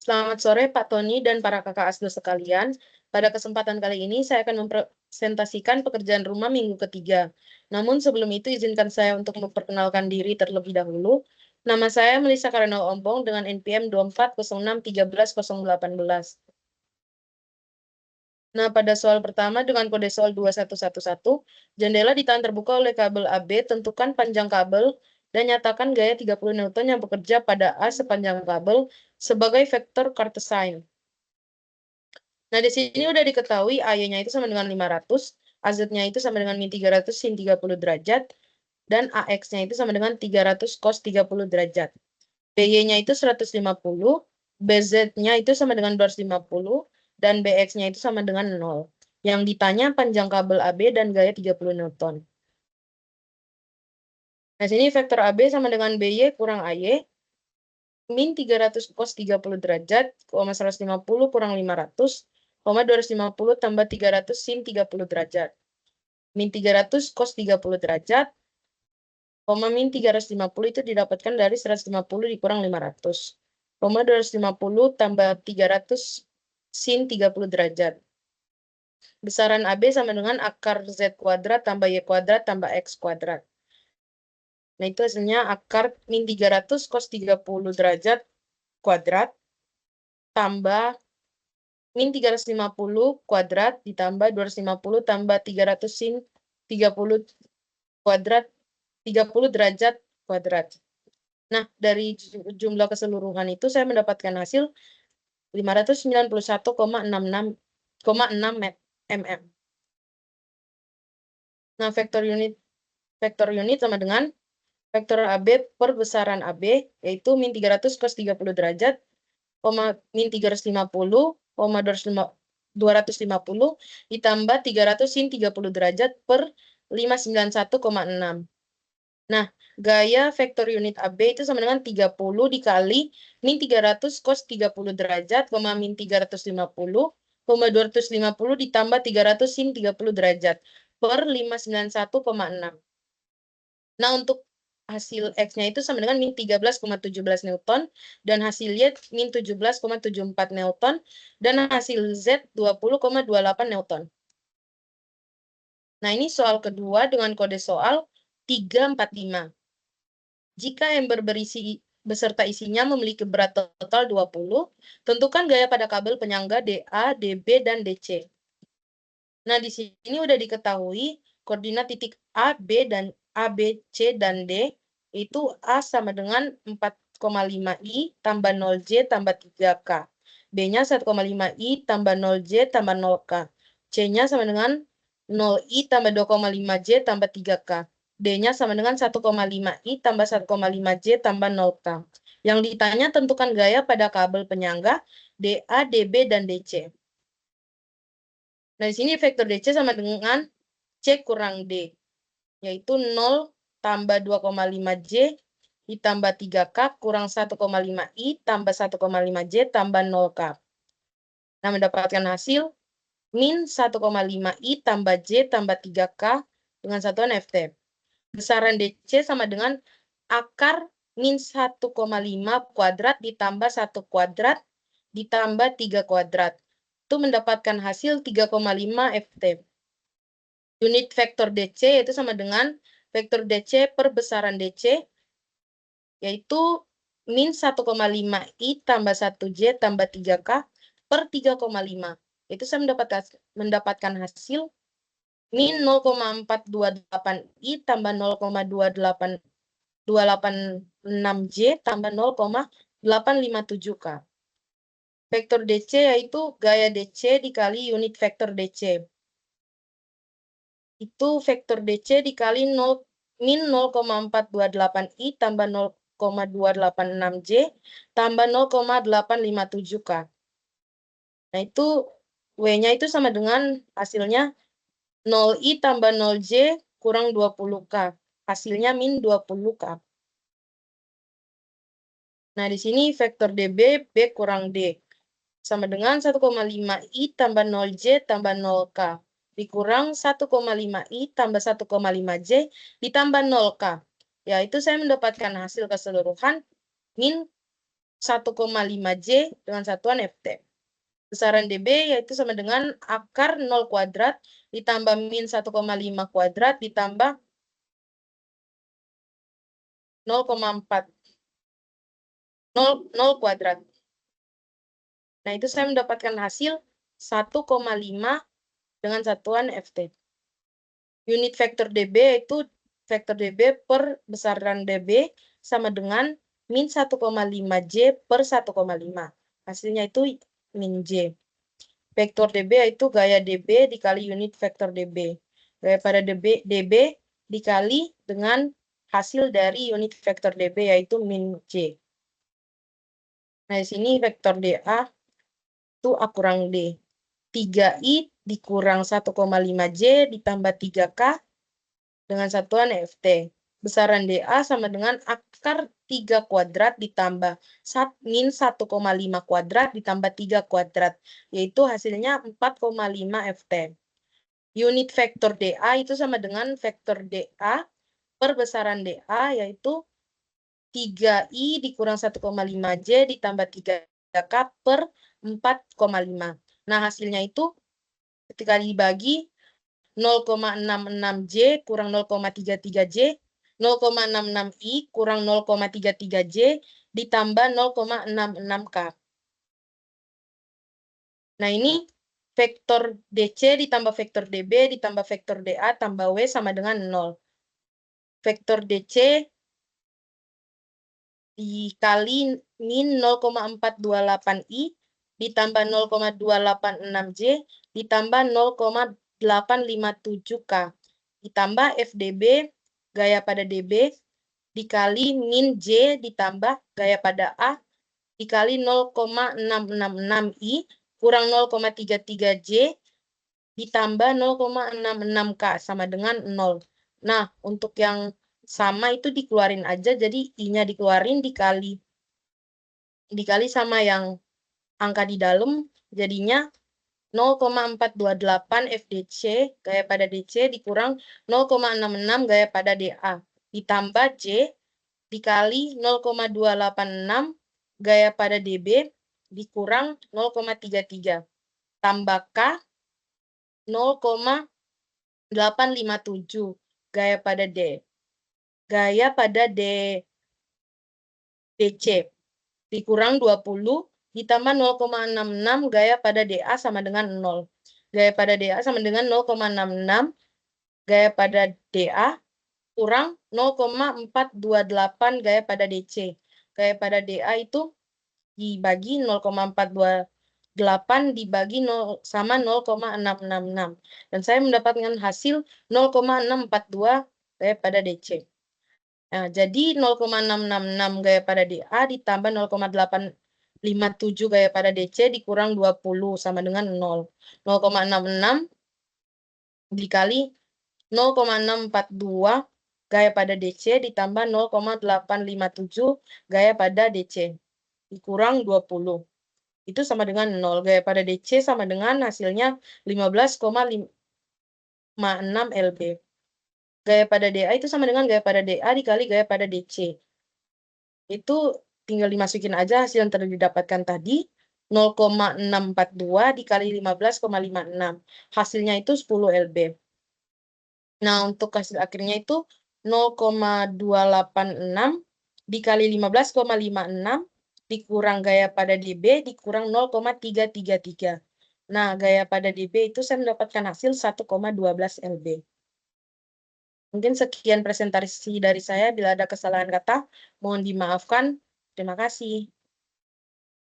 Selamat sore Pak Tony dan para kakak ASDO sekalian. Pada kesempatan kali ini saya akan mempresentasikan pekerjaan rumah minggu ketiga. Namun sebelum itu izinkan saya untuk memperkenalkan diri terlebih dahulu. Nama saya Melissa Kareno Ompong dengan NPM 24061318. Nah, pada soal pertama dengan kode soal 2111, jendela ditahan terbuka oleh kabel AB, tentukan panjang kabel dan nyatakan gaya 30 Newton yang bekerja pada A sepanjang kabel sebagai vektor Cartesian. Nah, di sini udah diketahui AY-nya itu sama dengan 500, AZ-nya itu sama dengan min 300 sin 30 derajat, dan AX-nya itu sama dengan 300 cos 30 derajat. BY-nya itu 150, BZ-nya itu sama dengan 250, dan BX-nya itu sama dengan 0. Yang ditanya panjang kabel AB dan gaya 30 Newton. Nah, sini vektor AB sama dengan BY kurang AY, min 300 cos 30 derajat, 150 kurang 500, 250 tambah 300 sin 30 derajat. Min 300 cos 30 derajat, min 350 itu didapatkan dari 150 dikurang 500. 250 tambah 300 sin 30 derajat. Besaran AB sama dengan akar Z kuadrat tambah Y kuadrat tambah X kuadrat. Nah, itu hasilnya akar min 300 cos 30 derajat kuadrat tambah min 350 kuadrat ditambah 250 tambah 300 sin 30 kuadrat 30 derajat kuadrat. Nah, dari jumlah keseluruhan itu saya mendapatkan hasil 591,66 mm. Nah, vektor unit sama dengan vektor AB per besaran AB, yaitu min 300 cos 30 derajat, min 350, 250, ditambah 300 sin 30 derajat per 591,6. Nah, gaya vektor unit AB itu sama dengan 30 dikali min 300 cos 30 derajat, min 350, 250 ditambah 300 sin 30 derajat per 591,6. Nah, untuk hasil X-nya itu sama dengan min 13,17 Newton, dan hasil Y min 17,74 Newton, dan hasil Z 20,28 Newton. Nah, ini soal kedua dengan kode soal 345. Jika ember berisi beserta isinya memiliki berat total 20, tentukan gaya pada kabel penyangga DA, DB, dan DC. Nah, di sini udah diketahui koordinat titik A, B, dan A, B, C, dan D itu A sama dengan 4,5I tambah 0J tambah 3K. B-nya 1,5I tambah 0J tambah 0K. C-nya sama dengan 0I tambah 2,5J tambah 3K. D-nya sama dengan 1,5I tambah 1,5J tambah 0K. Yang ditanya tentukan gaya pada kabel penyangga DA, DB, dan DC. Nah, di sini vektor DC sama dengan C kurang D, yaitu 0 tambah 2,5J ditambah 3K kurang 1,5I tambah 1,5J tambah 0K. Nah, mendapatkan hasil min 1,5I tambah J tambah 3K dengan satuan FT. Besaran DC sama dengan akar min 1,5 kuadrat ditambah 1 kuadrat ditambah 3 kuadrat. Itu mendapatkan hasil 3,5 FT. Unit vektor DC yaitu sama dengan vektor DC per besaran DC, yaitu min 1,5I tambah 1J tambah 3K per 3,5. Itu saya mendapatkan hasil min 0,428I tambah 0,286J tambah 0,857K. Vektor DC yaitu gaya DC dikali unit vektor DC. Itu vektor DC dikali 0, min 0,428I tambah 0,286J tambah 0,857K. Nah, itu W-nya itu sama dengan hasilnya 0I tambah 0J kurang 20K. Hasilnya min 20K. Nah, di sini vektor DB, B kurang D. Sama dengan 1,5I tambah 0J tambah 0K. Dikurang 1,5I tambah 1,5J ditambah 0K. Ya, itu saya mendapatkan hasil keseluruhan min 1,5J dengan satuan FT. Besaran DB yaitu sama dengan akar 0 kuadrat ditambah min 1,5 kuadrat ditambah 0,4. 0 kuadrat. Nah, itu saya mendapatkan hasil 1,5 dengan satuan FT. Unit vektor DB yaitu vektor DB per besaran DB sama dengan min 1,5J per 1,5. Hasilnya itu min J. Vektor DB yaitu gaya DB dikali unit vektor DB. Gaya pada DB dikali dengan hasil dari unit vektor DB yaitu min J. Nah, di sini vektor DA itu A kurang D. 3I dikurang 1,5J ditambah 3K dengan satuan FT. Besaran DA sama dengan akar 3 kuadrat ditambah min 1,5 kuadrat ditambah 3 kuadrat. Yaitu hasilnya 4,5 FT. Unit vektor DA itu sama dengan vektor DA per besaran DA yaitu 3I dikurang 1,5J ditambah 3K per 4,5. Nah, hasilnya itu ketika dibagi 0,66J kurang 0,33J, 0,66I kurang 0,33J ditambah 0,66K. Nah, ini vektor DC ditambah vektor DB ditambah vektor DA tambah W sama dengan 0. Vektor DC dikali min 0,428I ditambah 0,286J ditambah 0,857K ditambah FDB gaya pada DB dikali min J ditambah gaya pada A dikali 0,666I kurang 0,33J ditambah 0,66K sama dengan 0. Nah, untuk yang sama itu dikeluarin aja, jadi I-nya dikeluarin dikali sama yang angka di dalam, jadinya 0,428 FDC gaya pada DC dikurang 0,66 gaya pada DA ditambah J dikali 0,286 gaya pada DB dikurang 0,33 tambah K 0,857 gaya pada D. Gaya pada DC dikurang 20 ditambah 0,66 gaya pada DA sama dengan 0. Gaya pada DA sama dengan 0,66 gaya pada DA kurang 0,428 gaya pada DC. Gaya pada DA itu dibagi 0,428 dibagi 0 sama 0,666. Dan saya mendapatkan hasil 0,642 gaya pada DC. Nah, jadi 0,666 gaya pada DA ditambah 0,857 gaya pada DC dikurang 20 sama dengan 0. 0,66 dikali 0,642 gaya pada DC ditambah 0,857 gaya pada DC dikurang 20. Itu sama dengan 0. Gaya pada DC sama dengan hasilnya 15,56 lb. Gaya pada DA itu sama dengan gaya pada DA dikali gaya pada DC. Itu tinggal dimasukin aja hasil yang telah didapatkan tadi. 0,642 dikali 15,56. Hasilnya itu 10 lb. Nah, untuk hasil akhirnya itu 0,286 dikali 15,56 dikurang gaya pada DB dikurang 0,333. Nah, gaya pada DB itu saya mendapatkan hasil 1,12 lb. Mungkin sekian presentasi dari saya. Bila ada kesalahan kata, mohon dimaafkan. Terima kasih.